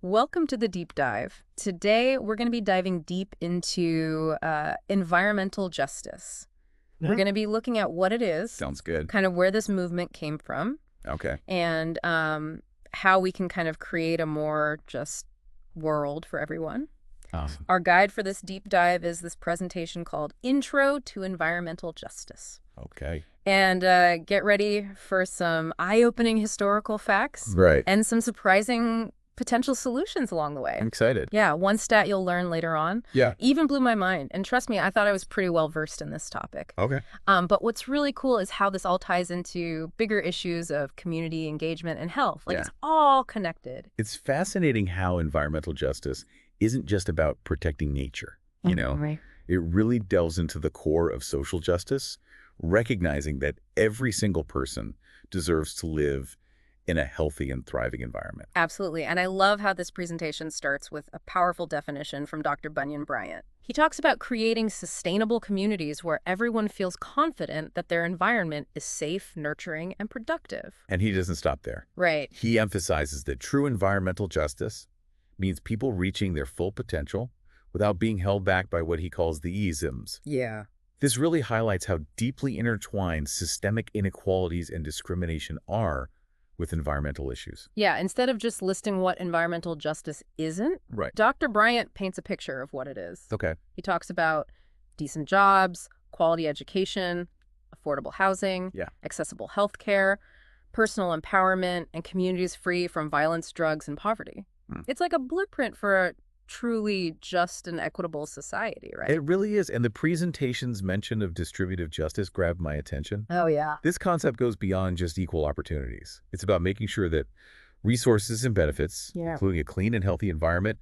Welcome to the deep dive. Today, we're going to be diving deep into environmental justice. We're going to be looking at what it is, Sounds good. kind of where this movement came from, Okay. and how we can kind of create a more just world for everyone. Awesome. Our guide for this deep dive is this presentation called Intro to Environmental Justice. Okay. And get ready for some eye-opening historical facts Right. and some surprising potential solutions along the way. I'm excited. Yeah, one stat you'll learn later on Yeah. even blew my mind. And trust me, I thought I was pretty well versed in this topic. Okay. But what's really cool is how this all ties into bigger issues of community engagement and health. Like, Yeah. it's all connected. It's fascinating how environmental justice isn't just about protecting nature, you know? Right. It really delves into the core of social justice, recognizing that every single person deserves to live in a healthy and thriving environment. Absolutely. And I love how this presentation starts with a powerful definition from Dr. Bunyan Bryant. He talks about creating sustainable communities where everyone feels confident that their environment is safe, nurturing, and productive. And he doesn't stop there. Right. He emphasizes that true environmental justice means people reaching their full potential without being held back by what he calls the isms. Yeah. This really highlights how deeply intertwined systemic inequalities and discrimination are with environmental issues. Yeah, instead of just listing what environmental justice isn't, Right. Dr. Bryant paints a picture of what it is. Okay. He talks about decent jobs, quality education, affordable housing, Yeah. accessible health care, personal empowerment, and communities free from violence, drugs, and poverty. It's like a blueprint for a truly just and equitable society, right? It really is. And the presentation's mention of distributive justice grabbed my attention. Oh, yeah. This concept goes beyond just equal opportunities. It's about making sure that resources and benefits, Yeah. including a clean and healthy environment,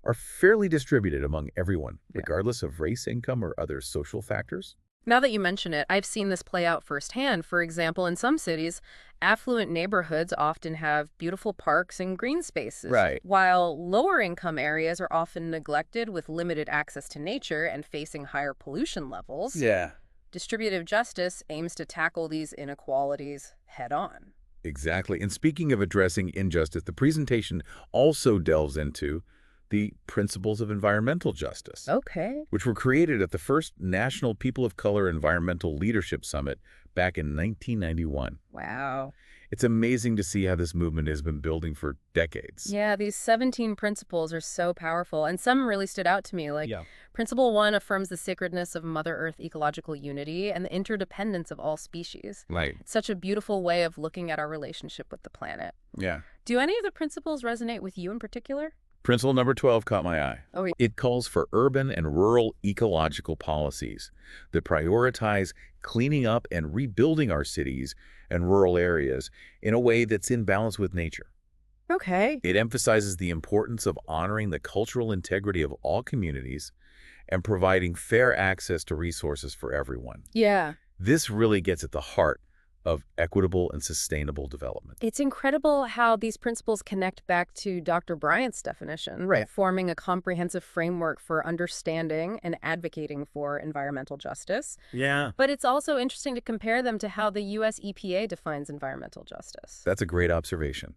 are fairly distributed among everyone, Yeah. regardless of race, income, or other social factors. Now that you mention it, I've seen this play out firsthand. For example, in some cities, affluent neighborhoods often have beautiful parks and green spaces, Right. while lower income areas are often neglected with limited access to nature and facing higher pollution levels. Yeah. Distributive justice aims to tackle these inequalities head on. Exactly. And speaking of addressing injustice, the presentation also delves into the principles of environmental justice, Okay. which were created at the first National People of Color Environmental Leadership Summit back in 1991. Wow. It's amazing to see how this movement has been building for decades. Yeah, these 17 principles are so powerful, and some really stood out to me. Like, Principle 1 affirms the sacredness of Mother Earth ecological unity and the interdependence of all species. Right. It's such a beautiful way of looking at our relationship with the planet. Yeah. Do any of the principles resonate with you in particular? Principle number 12 caught my eye. Oh, yeah. It calls for urban and rural ecological policies that prioritize cleaning up and rebuilding our cities and rural areas in a way that's in balance with nature. Okay. It emphasizes the importance of honoring the cultural integrity of all communities and providing fair access to resources for everyone. Yeah. This really gets at the heart of equitable and sustainable development. It's incredible how these principles connect back to Dr. Bryant's definition, Right. forming a comprehensive framework for understanding and advocating for environmental justice. Yeah. But it's also interesting to compare them to how the U.S. EPA defines environmental justice. That's a great observation.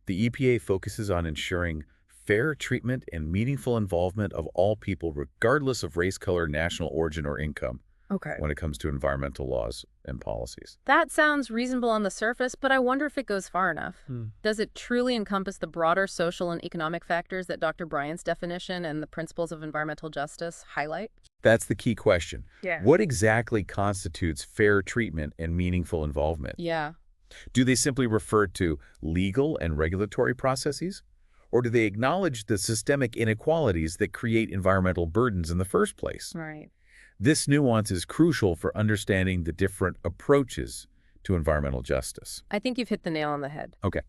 The EPA focuses on ensuring fair treatment and meaningful involvement of all people, regardless of race, color, national origin, or income, Okay. when it comes to environmental laws and policies. That sounds reasonable on the surface, but I wonder if it goes far enough. Does it truly encompass the broader social and economic factors that Dr. Bryant's definition and the principles of environmental justice highlight? That's the key question. Yeah. What exactly constitutes fair treatment and meaningful involvement? Yeah. Do they simply refer to legal and regulatory processes? Or do they acknowledge the systemic inequalities that create environmental burdens in the first place? Right. This nuance is crucial for understanding the different approaches to environmental justice. I think you've hit the nail on the head. Okay.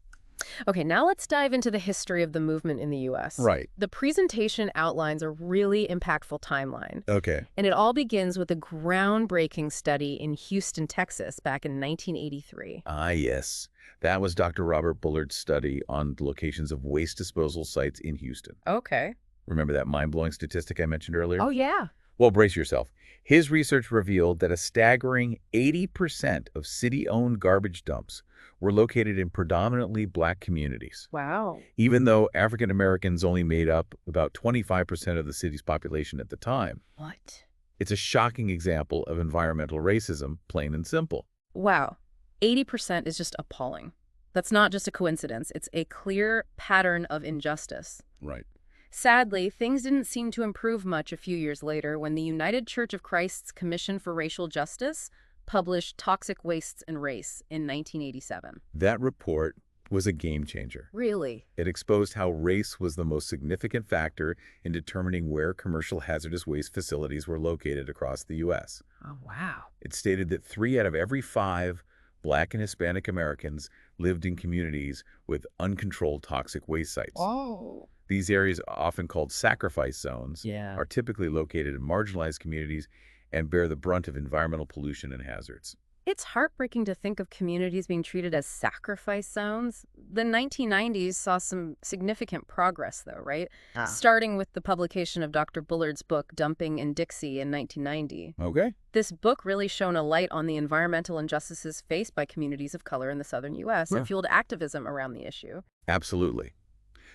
Okay, now let's dive into the history of the movement in the U.S. Right. The presentation outlines a really impactful timeline, Okay. and it all begins with a groundbreaking study in Houston, Texas, back in 1983. Ah, yes. That was Dr. Robert Bullard's study on the locations of waste disposal sites in Houston. Okay. Remember that mind-blowing statistic I mentioned earlier? Oh, yeah. Well, brace yourself. His research revealed that a staggering 80% of city-owned garbage dumps were located in predominantly Black communities, Wow. even though African Americans only made up about 25% of the city's population at the time. What? It's a shocking example of environmental racism, plain and simple. Wow. 80% is just appalling. That's not just a coincidence. It's a clear pattern of injustice. Right. Sadly, things didn't seem to improve much a few years later when the United Church of Christ's Commission for Racial Justice published Toxic Wastes and Race in 1987. That report was a game changer. Really? It exposed how race was the most significant factor in determining where commercial hazardous waste facilities were located across the U.S. Oh, wow. It stated that 3 out of every 5 Black and Hispanic Americans lived in communities with uncontrolled toxic waste sites. Oh. These areas, often called sacrifice zones, Yeah. are typically located in marginalized communities and bear the brunt of environmental pollution and hazards. It's heartbreaking to think of communities being treated as sacrifice zones. The 1990s saw some significant progress, though, right? Starting with the publication of Dr. Bullard's book, Dumping in Dixie, in 1990. Okay. This book really shone a light on the environmental injustices faced by communities of color in the southern U.S. Yeah. and fueled activism around the issue. Absolutely.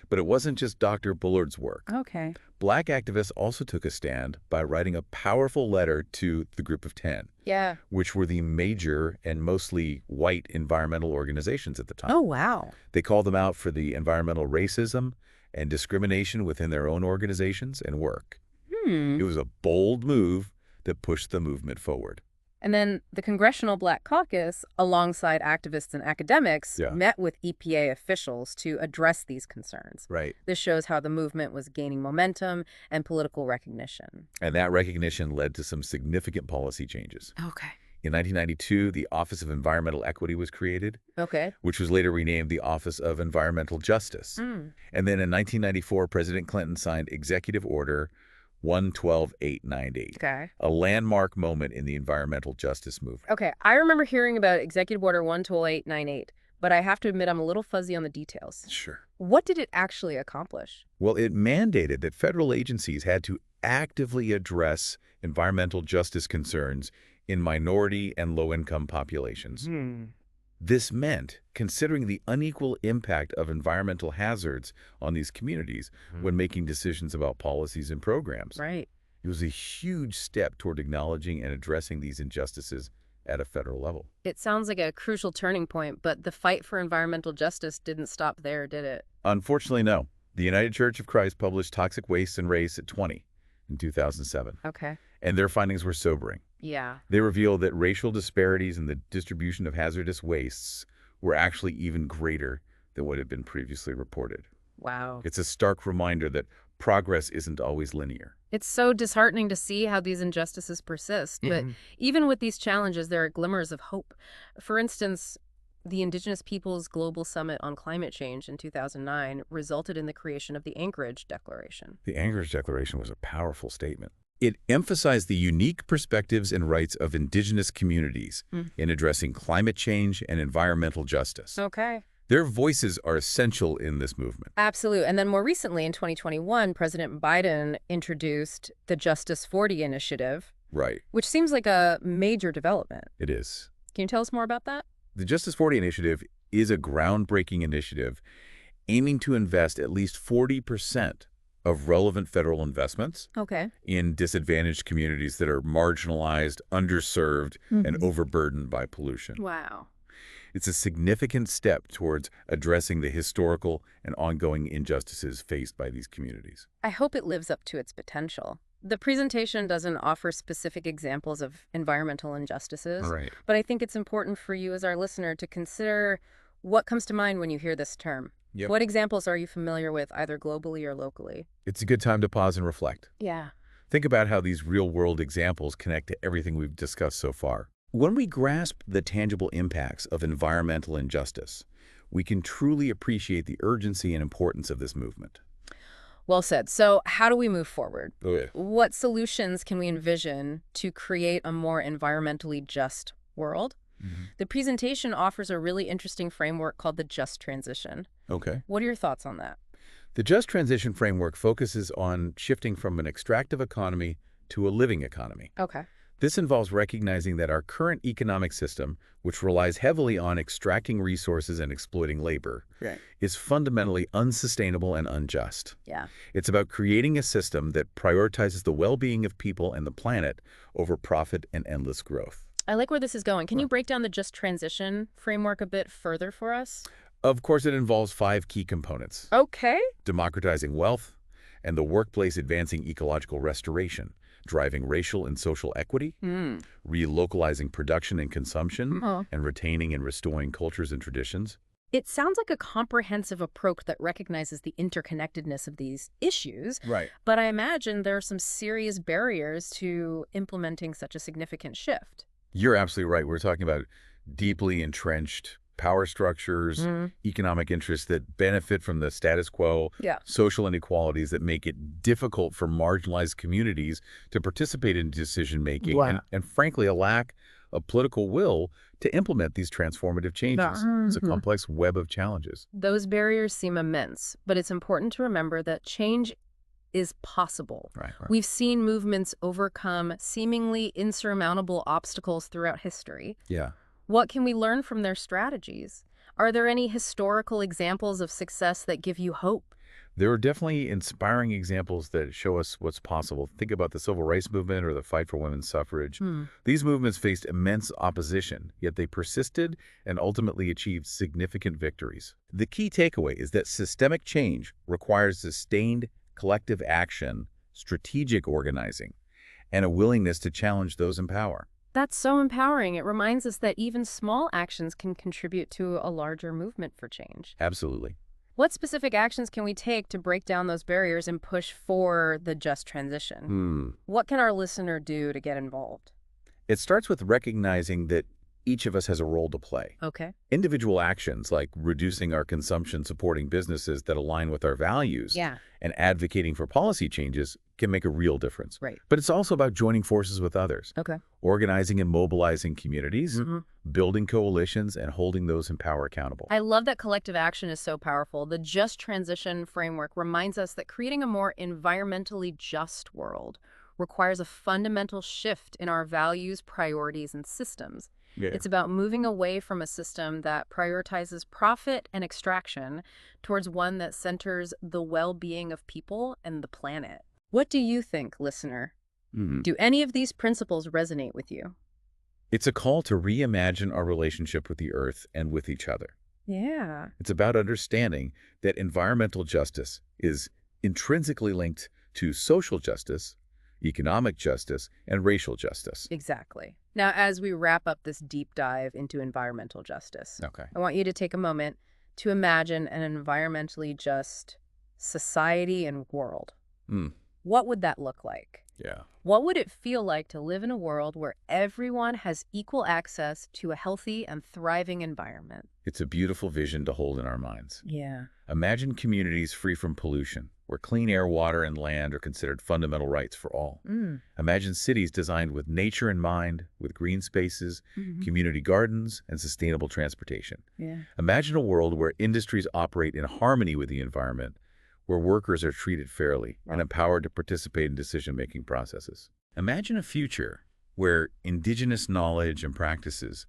But it wasn't just Dr. Bullard's work. Okay. Black activists also took a stand by writing a powerful letter to the Group of 10, Yeah. which were the major and mostly white environmental organizations at the time. Oh, wow. They called them out for the environmental racism and discrimination within their own organizations and work. It was a bold move that pushed the movement forward. And then the Congressional Black Caucus, alongside activists and academics, Yeah. met with EPA officials to address these concerns. Right. This shows how the movement was gaining momentum and political recognition. And that recognition led to some significant policy changes. Okay. In 1992, the Office of Environmental Equity was created, Okay. which was later renamed the Office of Environmental Justice. And then in 1994, President Clinton signed Executive Order 112898, Okay. a landmark moment in the environmental justice movement. Okay. I remember hearing about Executive Order 12898, but I have to admit I'm a little fuzzy on the details. Sure. What did it actually accomplish? Well, it mandated that federal agencies had to actively address environmental justice concerns in minority and low-income populations. This meant considering the unequal impact of environmental hazards on these communities when making decisions about policies and programs. Right. It was a huge step toward acknowledging and addressing these injustices at a federal level. It sounds like a crucial turning point, but the fight for environmental justice didn't stop there, did it? Unfortunately, no. The United Church of Christ published Toxic Waste and Race at 20 in 2007, Okay. and their findings were sobering. Yeah. They revealed that racial disparities in the distribution of hazardous wastes were actually even greater than what had been previously reported. Wow. It's a stark reminder that progress isn't always linear. It's so disheartening to see how these injustices persist, but even with these challenges, there are glimmers of hope. For instance, the Indigenous Peoples Global Summit on Climate Change in 2009 resulted in the creation of the Anchorage Declaration. The Anchorage Declaration was a powerful statement. It emphasized the unique perspectives and rights of indigenous communities in addressing climate change and environmental justice. Okay. Their voices are essential in this movement. Absolutely. And then more recently, in 2021, President Biden introduced the Justice 40 initiative, Right. which seems like a major development. It is. Can you tell us more about that? The Justice 40 initiative is a groundbreaking initiative aiming to invest at least 40% of relevant federal investments Okay. in disadvantaged communities that are marginalized, underserved, and overburdened by pollution. Wow. It's a significant step towards addressing the historical and ongoing injustices faced by these communities. I hope it lives up to its potential. The presentation doesn't offer specific examples of environmental injustices, Right. but I think it's important for you as our listener to consider what comes to mind when you hear this term. Yep. What examples are you familiar with, either globally or locally? It's a good time to pause and reflect. Yeah. Think about how these real-world examples connect to everything we've discussed so far. When we grasp the tangible impacts of environmental injustice, we can truly appreciate the urgency and importance of this movement. Well said. So how do we move forward? Okay. What solutions can we envision to create a more environmentally just world? The presentation offers a really interesting framework called the Just Transition. Okay. What are your thoughts on that? The Just Transition framework focuses on shifting from an extractive economy to a living economy. Okay. This involves recognizing that our current economic system, which relies heavily on extracting resources and exploiting labor, Right. is fundamentally unsustainable and unjust. Yeah. It's about creating a system that prioritizes the well-being of people and the planet over profit and endless growth. I like where this is going. Can you break down the just transition framework a bit further for us? Of course, it involves 5 key components: Okay. democratizing wealth, and the workplace advancing ecological restoration, driving racial and social equity, relocalizing production and consumption, and retaining and restoring cultures and traditions. It sounds like a comprehensive approach that recognizes the interconnectedness of these issues, Right. but I imagine there are some serious barriers to implementing such a significant shift. You're absolutely right. We're talking about deeply entrenched power structures, economic interests that benefit from the status quo, Yeah. social inequalities that make it difficult for marginalized communities to participate in decision-making, Wow. and frankly, a lack of political will to implement these transformative changes. It's a complex web of challenges. Those barriers seem immense, but it's important to remember that change is possible. Right. We've seen movements overcome seemingly insurmountable obstacles throughout history. Yeah. What can we learn from their strategies? Are there any historical examples of success that give you hope? There are definitely inspiring examples that show us what's possible. Think about the civil rights movement or the fight for women's suffrage. These movements faced immense opposition, yet they persisted and ultimately achieved significant victories. The key takeaway is that systemic change requires sustained collective action, strategic organizing, and a willingness to challenge those in power. That's so empowering. It reminds us that even small actions can contribute to a larger movement for change. Absolutely. What specific actions can we take to break down those barriers and push for the just transition? What can our listener do to get involved? It starts with recognizing that each of us has a role to play. Okay. Individual actions like reducing our consumption, supporting businesses that align with our values, and advocating for policy changes can make a real difference. Right. But it's also about joining forces with others, Okay. organizing and mobilizing communities, building coalitions, and holding those in power accountable. I love that collective action is so powerful. The just transition framework reminds us that creating a more environmentally just world requires a fundamental shift in our values, priorities, and systems. Yeah. It's about moving away from a system that prioritizes profit and extraction towards one that centers the well-being of people and the planet. What do you think, listener? Do any of these principles resonate with you? It's a call to reimagine our relationship with the earth and with each other. Yeah. It's about understanding that environmental justice is intrinsically linked to social justice, economic justice, and racial justice. Exactly. Now, as we wrap up this deep dive into environmental justice, Okay. I want you to take a moment to imagine an environmentally just society and world. What would that look like? Yeah. What would it feel like to live in a world where everyone has equal access to a healthy and thriving environment? It's a beautiful vision to hold in our minds. Yeah. Imagine communities free from pollution, where clean air, water, and land are considered fundamental rights for all. Imagine cities designed with nature in mind, with green spaces, community gardens, and sustainable transportation. Yeah. Imagine a world where industries operate in harmony with the environment, where workers are treated fairly and empowered to participate in decision-making processes. Imagine a future where indigenous knowledge and practices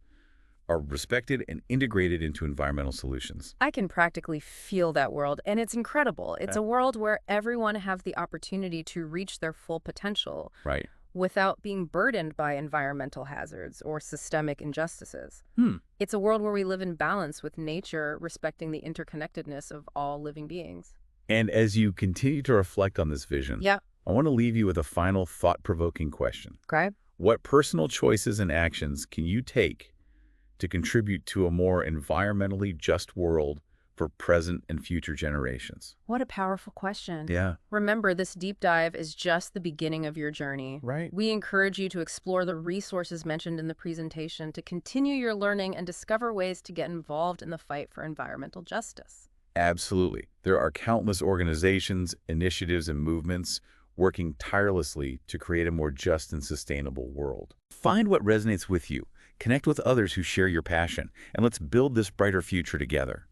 are respected and integrated into environmental solutions. I can practically feel that world, and it's incredible. It's a world where everyone has the opportunity to reach their full potential Right. without being burdened by environmental hazards or systemic injustices. It's a world where we live in balance with nature, respecting the interconnectedness of all living beings. And as you continue to reflect on this vision, I want to leave you with a final thought-provoking question. Okay. What personal choices and actions can you take to contribute to a more environmentally just world for present and future generations? What a powerful question. Yeah. Remember, this deep dive is just the beginning of your journey. Right. We encourage you to explore the resources mentioned in the presentation, to continue your learning and discover ways to get involved in the fight for environmental justice. Absolutely. There are countless organizations, initiatives, and movements working tirelessly to create a more just and sustainable world. Find what resonates with you, connect with others who share your passion, and let's build this brighter future together.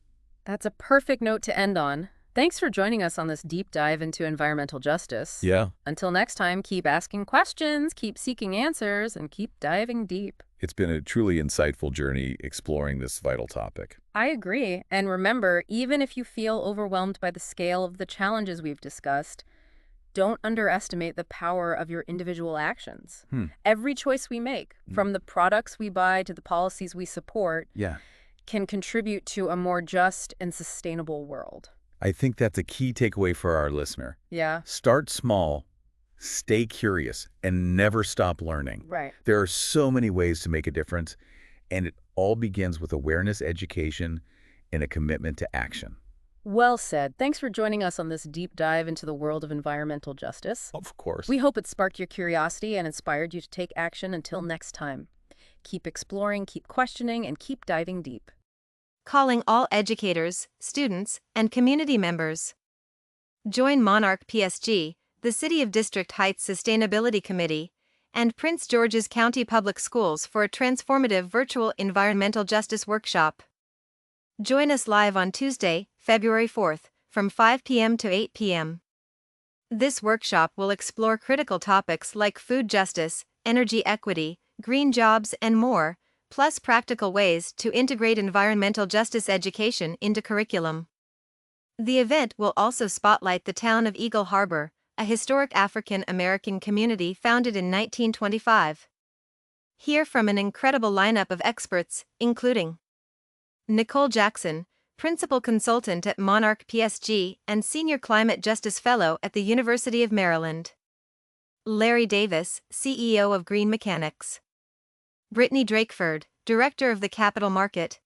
That's a perfect note to end on. Thanks for joining us on this deep dive into environmental justice. Yeah. Until next time, keep asking questions, keep seeking answers, and keep diving deep. It's been a truly insightful journey exploring this vital topic. I agree. And remember, even if you feel overwhelmed by the scale of the challenges we've discussed, don't underestimate the power of your individual actions. Every choice we make, from the products we buy to the policies we support, Yeah. can contribute to a more just and sustainable world. I think that's a key takeaway for our listener. Yeah. Start small, stay curious, and never stop learning. Right. There are so many ways to make a difference, and it all begins with awareness, education, and a commitment to action. Well said. Thanks for joining us on this deep dive into the world of environmental justice. Of course. We hope it sparked your curiosity and inspired you to take action. Until next time, keep exploring, keep questioning, and keep diving deep. Calling all educators, students, and community members. Join Monarch PSG, the City of District Heights Sustainability Committee, and Prince George's County Public Schools for a transformative virtual environmental justice workshop. Join us live on Tuesday, February 4th, from 5 p.m. to 8 p.m. This workshop will explore critical topics like food justice, energy equity, green jobs, and more, plus practical ways to integrate environmental justice education into curriculum. The event will also spotlight the town of Eagle Harbor, a historic African American community founded in 1925. Hear from an incredible lineup of experts, including Nicole Jackson, Principal Consultant at Monarch PSG and Senior Climate Justice Fellow at the University of Maryland. Larry Davis, CEO of Green Mechanics. Brittany Drakeford, Director of the Capital Market.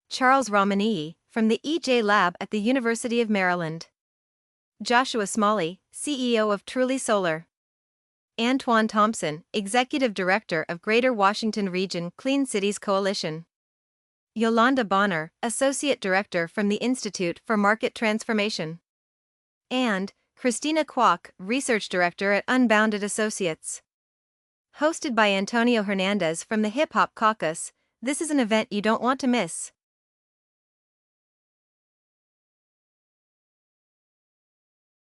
Charles Romanii, from the EJ Lab at the University of Maryland. Joshua Smalley, CEO of Truly Solar. Antoine Thompson, Executive Director of Greater Washington Region Clean Cities Coalition. Yolanda Bonner, Associate Director from the Institute for Market Transformation. And Christina Kwok, Research Director at Unbounded Associates. Hosted by Antonio Hernandez from the Hip Hop Caucus, this is an event you don't want to miss.